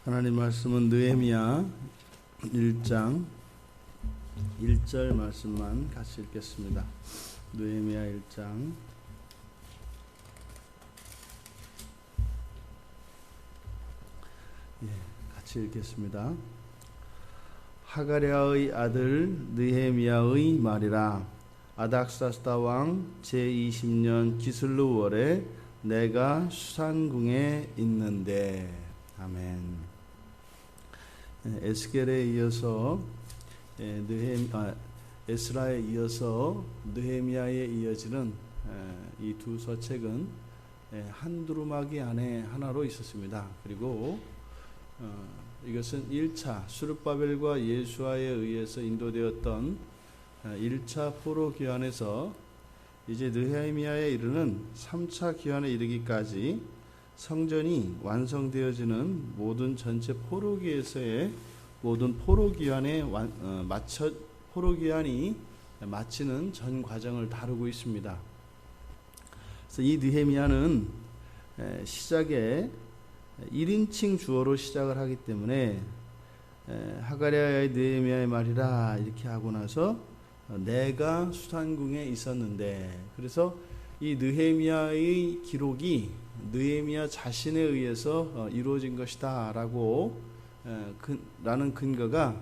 하나님 말씀은 느헤미야 1장 1절 말씀만 같이 읽겠습니다. 느헤미야 1장 같이 읽겠습니다. 하가랴의 아들 느헤미야의 말이라. 아닥사스다 왕 제20년 기슬루 월에 내가 수산궁에 있는데. 아멘. 에스겔에 이어서 에스라에 이어서 느헤미야에 이어지는 이 두 서책은 한 두루마기 안에 하나로 있었습니다. 그리고 이것은 1차 수르바벨과 예수아에 의해서 인도되었던 1차 포로 귀환에서 이제 느헤미야에 이르는 3차 귀환에 이르기까지 성전이 완성되어지는 모든 전체 포로기에서의 모든 포로기환에 포로기환이 마치는 전 과정을 다루고 있습니다. 그래서 이 느헤미야는 시작에 1인칭 주어로 시작을 하기 때문에 하가랴의 느헤미야의 말이라 이렇게 하고 나서 내가 수산궁에 있었는데, 그래서 이 느헤미야의 기록이 느헤미야 자신에 의해서 이루어진 것이다 라는 근거가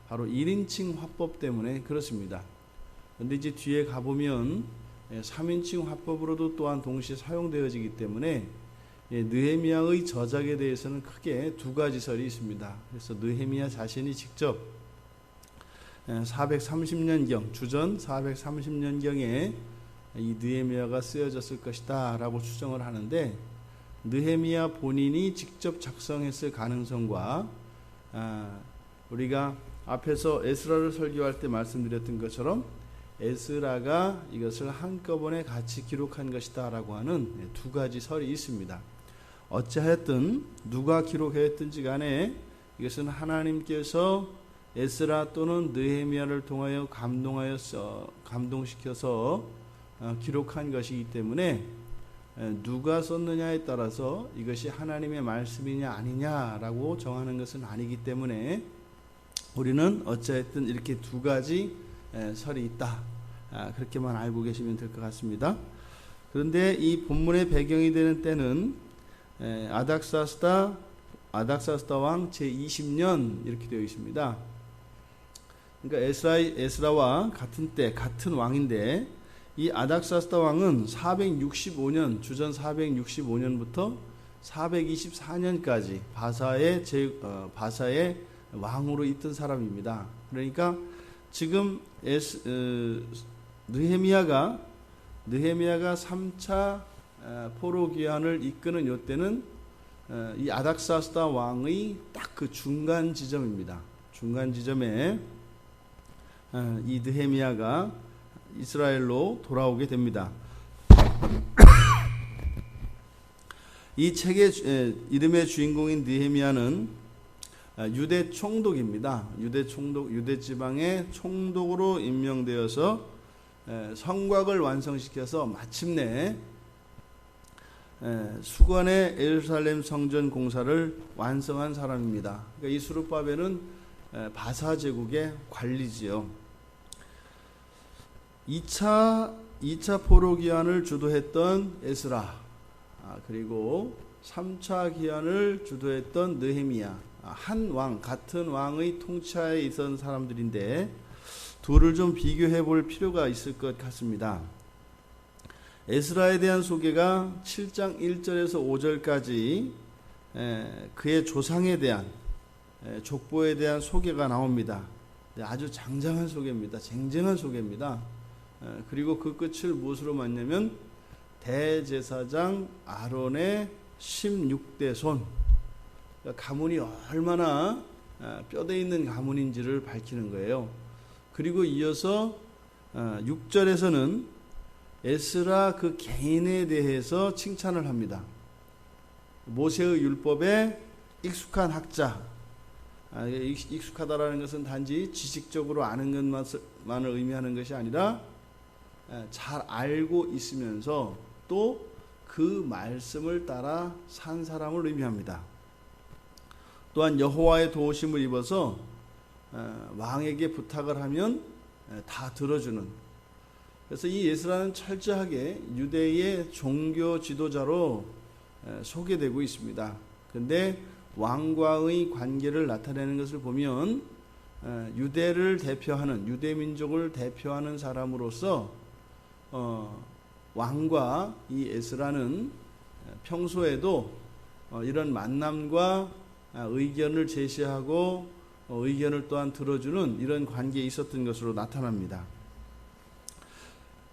바로 1인칭 화법 때문에 그렇습니다. 그런데 이제 뒤에 가보면 3인칭 화법으로도 또한 동시에 사용되어지기 때문에 느헤미야의 저작에 대해서는 크게 두 가지 설이 있습니다. 그래서 느헤미야 자신이 직접 430년경, 주전 430년경에 이 느헤미야가 쓰여졌을 것이다 라고 추정을 하는데, 느헤미야 본인이 직접 작성했을 가능성과 우리가 앞에서 에스라를 설교할 때 말씀드렸던 것처럼 에스라가 이것을 한꺼번에 같이 기록한 것이다 라고 하는 두 가지 설이 있습니다. 어찌하였든 누가 기록했든지 간에 이것은 하나님께서 에스라 또는 느헤미야를 통하여 감동시켜서 기록한 것이기 때문에 누가 썼느냐에 따라서 이것이 하나님의 말씀이냐 아니냐라고 정하는 것은 아니기 때문에 우리는 어찌하였든 이렇게 두 가지 설이 있다, 그렇게만 알고 계시면 될 것 같습니다. 그런데 이 본문의 배경이 되는 때는 아닥사스다 왕 제20년 이렇게 되어 있습니다. 그러니까 에스라와 같은 때 같은 왕인데, 이 아닥사스다 왕은 465년 주전 465년부터 424년까지 바사의 왕으로 있던 사람입니다. 그러니까 지금 느헤미야가 3차 포로 귀환을 이끄는 이때는 이 아닥사스다 왕의 딱 그 중간 지점입니다. 중간 지점에 이 느헤미야가 이스라엘로 돌아오게 됩니다. 이 책의 이름의 주인공인 느헤미야는 유대 총독입니다. 유대 지방의 총독으로 임명되어서 성곽을 완성시켜서 마침내 수건의 예루살렘 성전 공사를 완성한 사람입니다. 그러니까 이 스룹바벨은 바사 제국의 관리지요. 2차 포로 기한을 주도했던 에스라, 그리고 3차 기한을 주도했던 느헤미야, 같은 왕의 통치하에 있던 사람들인데 둘을 좀 비교해 볼 필요가 있을 것 같습니다. 에스라에 대한 소개가 7장 1절에서 5절까지 그의 조상에 대한 족보에 대한 소개가 나옵니다. 아주 장장한 소개입니다. 쟁쟁한 소개입니다. 그리고 그 끝을 무엇으로 맞냐면 대제사장 아론의 16대 손, 가문이 얼마나 뼈대 있는 가문인지를 밝히는 거예요. 그리고 이어서 6절에서는 에스라 그 개인에 대해서 칭찬을 합니다. 모세의 율법에 익숙한 학자, 익숙하다라는 것은 단지 지식적으로 아는 것만을 의미하는 것이 아니라 잘 알고 있으면서 또 그 말씀을 따라 산 사람을 의미합니다. 또한 여호와의 도우심을 입어서 왕에게 부탁을 하면 다 들어주는, 그래서 이 에스라는 철저하게 유대의 종교 지도자로 소개되고 있습니다. 그런데 왕과의 관계를 나타내는 것을 보면 유대를 대표하는, 유대 민족을 대표하는 사람으로서 왕과 이 에스라는 평소에도 이런 만남과 의견을 제시하고 의견을 또한 들어주는 이런 관계에 있었던 것으로 나타납니다.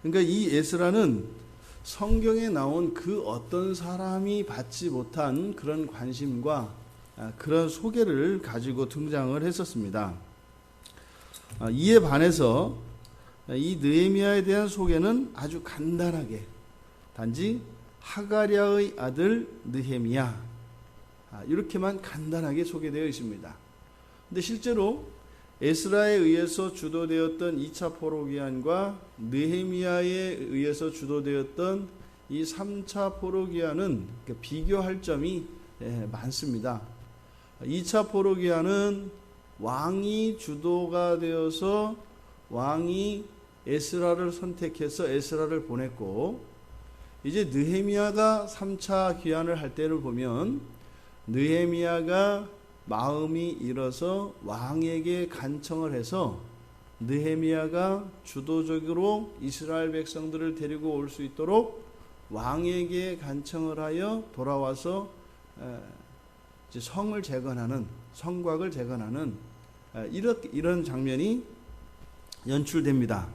그러니까 이 에스라는 성경에 나온 그 어떤 사람이 받지 못한 그런 관심과 그런 소개를 가지고 등장을 했었습니다. 이에 반해서 이 느헤미야에 대한 소개는 아주 간단하게, 단지 하가랴의 아들 느헤미야, 이렇게만 간단하게 소개되어 있습니다. 근데 실제로 에스라에 의해서 주도되었던 2차 포로기한과 느헤미야에 의해서 주도되었던 이 3차 포로기한은 비교할 점이 많습니다. 2차 포로기한은 왕이 주도가 되어서 왕이 에스라를 선택해서 에스라를 보냈고, 이제 느헤미야가 3차 귀환을 할 때를 보면 느헤미야가 마음이 일어서 왕에게 간청을 해서 느헤미야가 주도적으로 이스라엘 백성들을 데리고 올 수 있도록 왕에게 간청을 하여 돌아와서 이제 성을 재건하는, 성곽을 재건하는 이런 장면이 연출됩니다.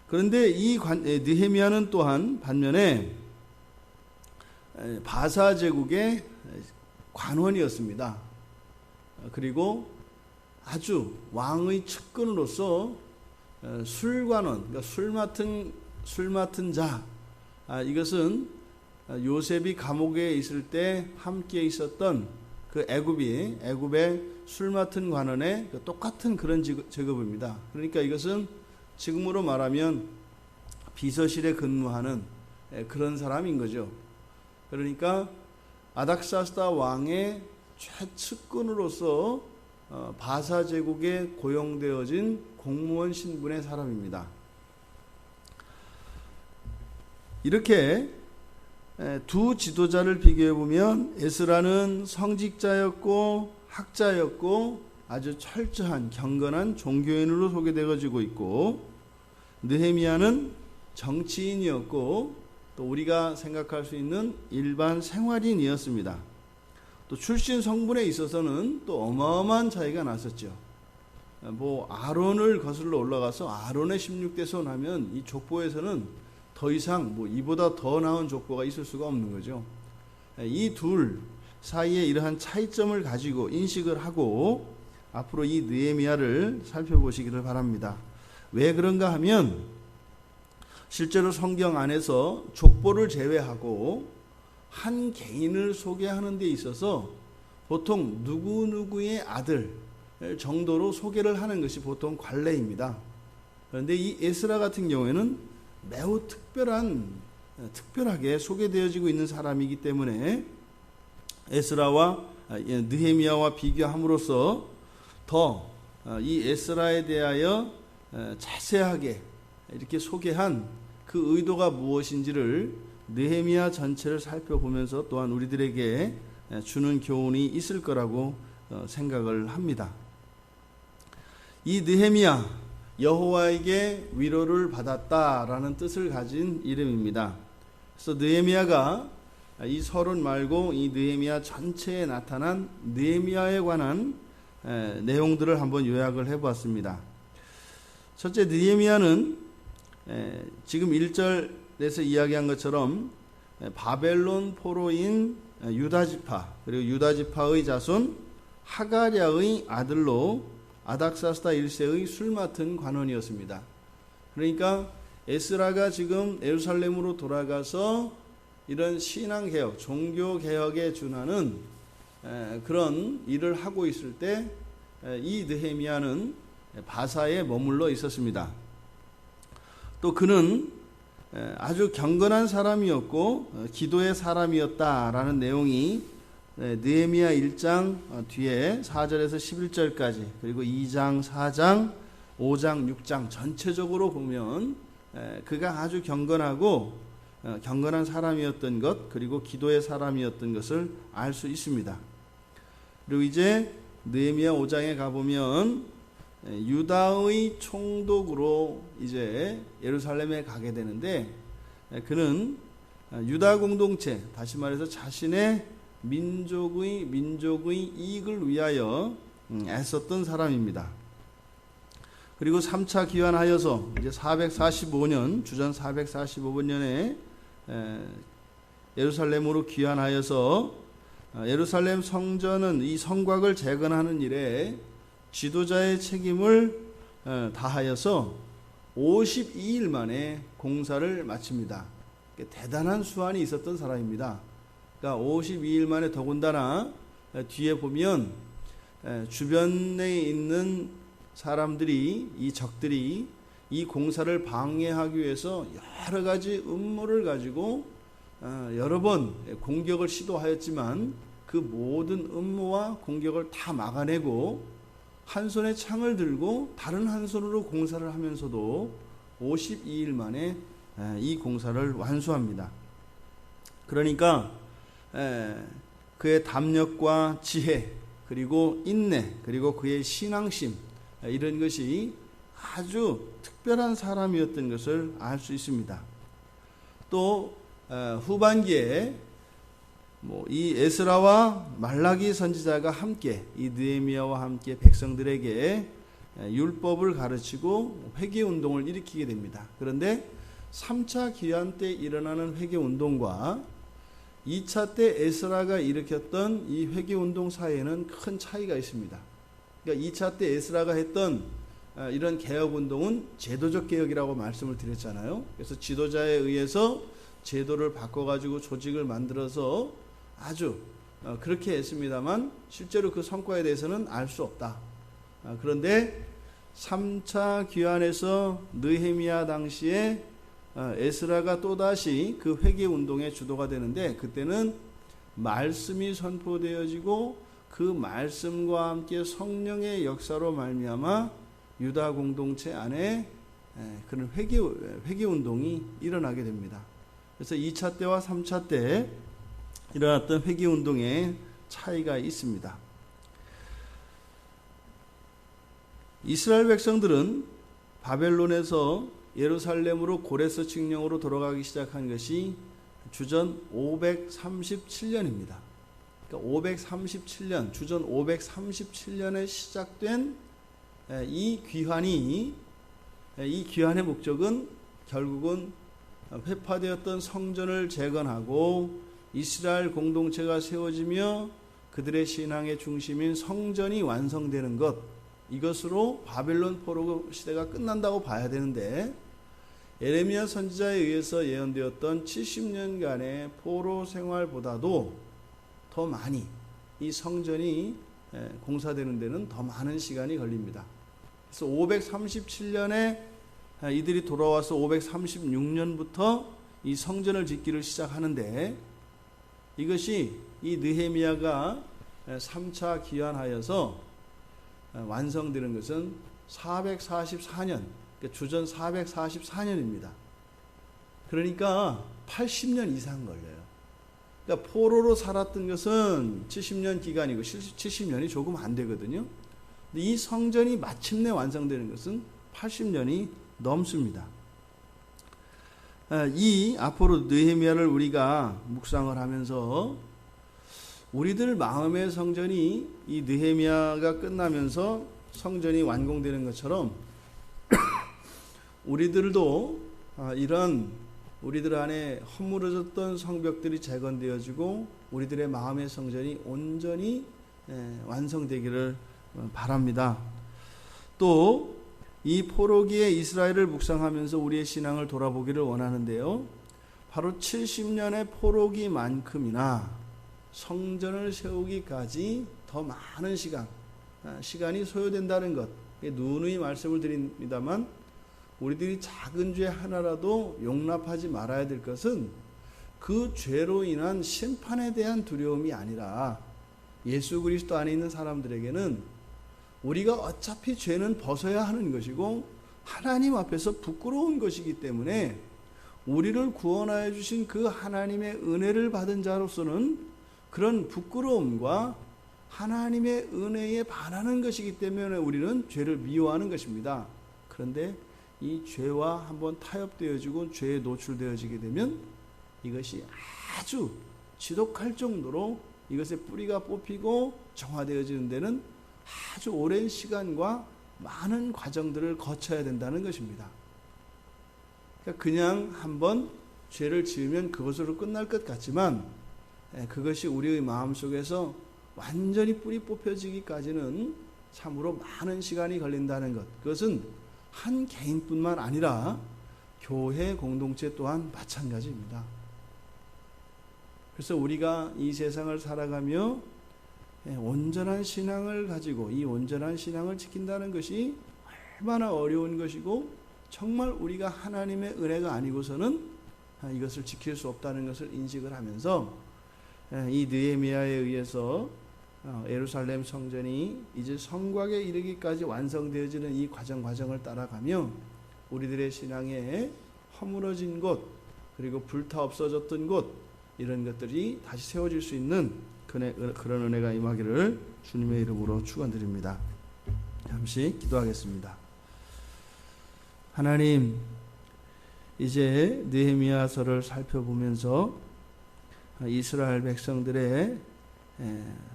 그런데 이 느헤미야는 또한 반면에 바사 제국의 관원이었습니다. 그리고 아주 왕의 측근으로서 술관원, 그러니까 술 맡은 자, 이것은 요셉이 감옥에 있을 때 함께 있었던 그 애굽의 술 맡은 관원의 똑같은 그런 직업입니다. 그러니까 이것은 지금으로 말하면 비서실에 근무하는 그런 사람인 거죠. 그러니까 아닥사스다 왕의 최측근으로서 바사 제국에 고용되어진 공무원 신분의 사람입니다. 이렇게 두 지도자를 비교해 보면 에스라는 성직자였고 학자였고 아주 철저한 경건한 종교인으로 소개되어지고 있고, 느헤미야는 정치인이었고 또 우리가 생각할 수 있는 일반 생활인이었습니다. 또 출신 성분에 있어서는 또 어마어마한 차이가 났었죠. 아론을 거슬러 올라가서 아론의 16대 손 하면 이 족보에서는 더 이상 이보다 더 나은 족보가 있을 수가 없는 거죠. 이 둘 사이에 이러한 차이점을 가지고 인식을 하고 앞으로 이 느헤미야를 살펴보시기를 바랍니다. 왜 그런가 하면 실제로 성경 안에서 족보를 제외하고 한 개인을 소개하는 데 있어서 보통 누구누구의 아들 정도로 소개를 하는 것이 보통 관례입니다. 그런데 이 에스라 같은 경우에는 매우 특별하게 소개되어지고 있는 사람이기 때문에 에스라와 느헤미야와 비교함으로써 더 이 에스라에 대하여 자세하게 이렇게 소개한 그 의도가 무엇인지를 느헤미야 전체를 살펴보면서 또한 우리들에게 주는 교훈이 있을 거라고 생각을 합니다. 이 느헤미야, 여호와에게 위로를 받았다라는 뜻을 가진 이름입니다. 그래서 느헤미야가 이 서론 말고 이 느헤미야 전체에 나타난 느헤미야에 관한 내용들을 한번 요약을 해보았습니다. 첫째, 느헤미야는 지금 1절에서 이야기한 것처럼 바벨론 포로인 유다지파, 그리고 유다지파의 자손 하가랴의 아들로 아닥사스다 1세의 술 맡은 관원이었습니다. 그러니까 에스라가 지금 예루살렘으로 돌아가서 이런 신앙개혁, 종교개혁에 준하는 그런 일을 하고 있을 때 이 느헤미야는 바사에 머물러 있었습니다. 또 그는 아주 경건한 사람이었고 기도의 사람이었다라는 내용이 느헤미야 1장 뒤에 4절에서 11절까지 그리고 2장, 4장, 5장, 6장 전체적으로 보면 그가 아주 경건하고 경건한 사람이었던 것 그리고 기도의 사람이었던 것을 알 수 있습니다. 그리고 이제 느헤미야 5장에 가보면 유다의 총독으로 이제 예루살렘에 가게 되는데 그는 유다 공동체 다시 말해서 자신의 민족의 이익을 위하여 애썼던 사람입니다. 그리고 3차 귀환하여서 이제 445년 주전 445년에 예루살렘으로 귀환하여서 예루살렘 성전은 이 성곽을 재건하는 일에 지도자의 책임을 다하여서 52일 만에 공사를 마칩니다. 대단한 수완이 있었던 사람입니다. 그러니까 52일 만에 더군다나 뒤에 보면 주변에 있는 사람들이 이 적들이 이 공사를 방해하기 위해서 여러 가지 음모를 가지고 여러 번 공격을 시도하였지만 그 모든 음모와 공격을 다 막아내고 한 손에 창을 들고 다른 한 손으로 공사를 하면서도 52일 만에 이 공사를 완수합니다. 그러니까 그의 담력과 지혜 그리고 인내 그리고 그의 신앙심 이런 것이 아주 특별한 사람이었던 것을 알 수 있습니다. 또 후반기에 이 에스라와 말라기 선지자가 함께 이 느헤미야와 함께 백성들에게 율법을 가르치고 회개 운동을 일으키게 됩니다. 그런데 3차 귀환 때 일어나는 회개 운동과 2차 때 에스라가 일으켰던 이 회개 운동 사이에는 큰 차이가 있습니다. 그러니까 2차 때 에스라가 했던 이런 개혁 운동은 제도적 개혁이라고 말씀을 드렸잖아요. 그래서 지도자에 의해서 제도를 바꿔가지고 조직을 만들어서 아주 그렇게 했습니다만 실제로 그 성과에 대해서는 알 수 없다. 그런데 3차 귀환에서 느헤미야 당시에 에스라가 또다시 그 회개 운동의 주도가 되는데 그때는 말씀이 선포되어지고 그 말씀과 함께 성령의 역사로 말미암아 유다 공동체 안에 그런 회개 운동이 일어나게 됩니다. 그래서 2차 때와 3차 때 일어났던 회개 운동의 차이가 있습니다. 이스라엘 백성들은 바벨론에서 예루살렘으로 고레스 칙령으로 돌아가기 시작한 것이 주전 537년입니다. 그러니까 537년, 주전 537년에 시작된 이 귀환의 목적은 결국은 회파되었던 성전을 재건하고 이스라엘 공동체가 세워지며 그들의 신앙의 중심인 성전이 완성되는 것, 이것으로 바벨론 포로 시대가 끝난다고 봐야 되는데 예레미야 선지자에 의해서 예언되었던 70년간의 포로 생활보다도 더 많이 이 성전이 공사되는 데는 더 많은 시간이 걸립니다. 그래서 537년에 이들이 돌아와서 536년부터 이 성전을 짓기를 시작하는데 이것이 이 느헤미야가 3차 귀환하여서 완성되는 것은 444년, 그러니까 주전 444년입니다. 그러니까 80년 이상 걸려요. 그러니까 포로로 살았던 것은 70년 기간이고 70년이 조금 안 되거든요. 근데 이 성전이 마침내 완성되는 것은 80년이 넘습니다. 이 앞으로 느헤미야를 우리가 묵상을 하면서 우리들 마음의 성전이 이 느헤미야가 끝나면서 성전이 완공되는 것처럼 우리들도 이런 우리들 안에 허물어졌던 성벽들이 재건되어지고 우리들의 마음의 성전이 온전히 완성되기를 바랍니다. 또 이 포로기의 이스라엘을 묵상하면서 우리의 신앙을 돌아보기를 원하는데요. 바로 70년의 포로기만큼이나 성전을 세우기까지 더 많은 시간이 소요된다는 것, 누누이 말씀을 드립니다만 우리들이 작은 죄 하나라도 용납하지 말아야 될 것은 그 죄로 인한 심판에 대한 두려움이 아니라 예수 그리스도 안에 있는 사람들에게는 우리가 어차피 죄는 벗어야 하는 것이고 하나님 앞에서 부끄러운 것이기 때문에 우리를 구원하여 주신 그 하나님의 은혜를 받은 자로서는 그런 부끄러움과 하나님의 은혜에 반하는 것이기 때문에 우리는 죄를 미워하는 것입니다. 그런데 이 죄와 한번 타협되어지고 죄에 노출되어지게 되면 이것이 아주 지독할 정도로 이것의 뿌리가 뽑히고 정화되어지는 데는 아주 오랜 시간과 많은 과정들을 거쳐야 된다는 것입니다. 그러니까 그냥 한번 죄를 지으면 그것으로 끝날 것 같지만 그것이 우리의 마음속에서 완전히 뿌리 뽑혀지기까지는 참으로 많은 시간이 걸린다는 것. 그것은 한 개인뿐만 아니라 교회 공동체 또한 마찬가지입니다. 그래서 우리가 이 세상을 살아가며 온전한 신앙을 가지고 이 온전한 신앙을 지킨다는 것이 얼마나 어려운 것이고 정말 우리가 하나님의 은혜가 아니고서는 이것을 지킬 수 없다는 것을 인식을 하면서 이 느헤미야에 의해서 예루살렘 성전이 이제 성곽에 이르기까지 완성되어지는 이 과정을 따라가며 우리들의 신앙에 허물어진 곳 그리고 불타 없어졌던 곳 이런 것들이 다시 세워질 수 있는 그런 은혜가 임하기를 주님의 이름으로 축원드립니다. 잠시 기도하겠습니다. 하나님, 이제 느헤미야서를 살펴보면서 이스라엘 백성들의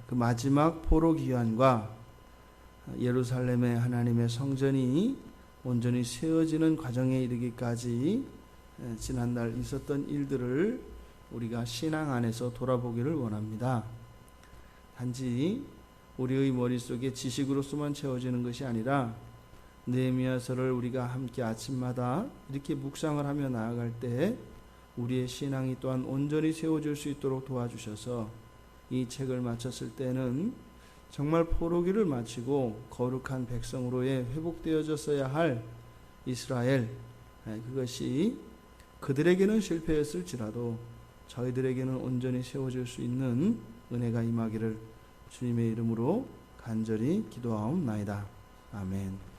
그 마지막 포로 기한과 예루살렘의 하나님의 성전이 온전히 세워지는 과정에 이르기까지 지난날 있었던 일들을 우리가 신앙 안에서 돌아보기를 원합니다. 단지 우리의 머릿속에 지식으로서만 채워지는 것이 아니라 느헤미야서를 우리가 함께 아침마다 이렇게 묵상을 하며 나아갈 때 우리의 신앙이 또한 온전히 세워질 수 있도록 도와주셔서 이 책을 마쳤을 때는 정말 포로기를 마치고 거룩한 백성으로의 회복되어졌어야 할 이스라엘, 그것이 그들에게는 실패했을지라도 저희들에게는 온전히 세워질 수 있는 은혜가 임하기를 주님의 이름으로 간절히 기도하옵나이다. 아멘.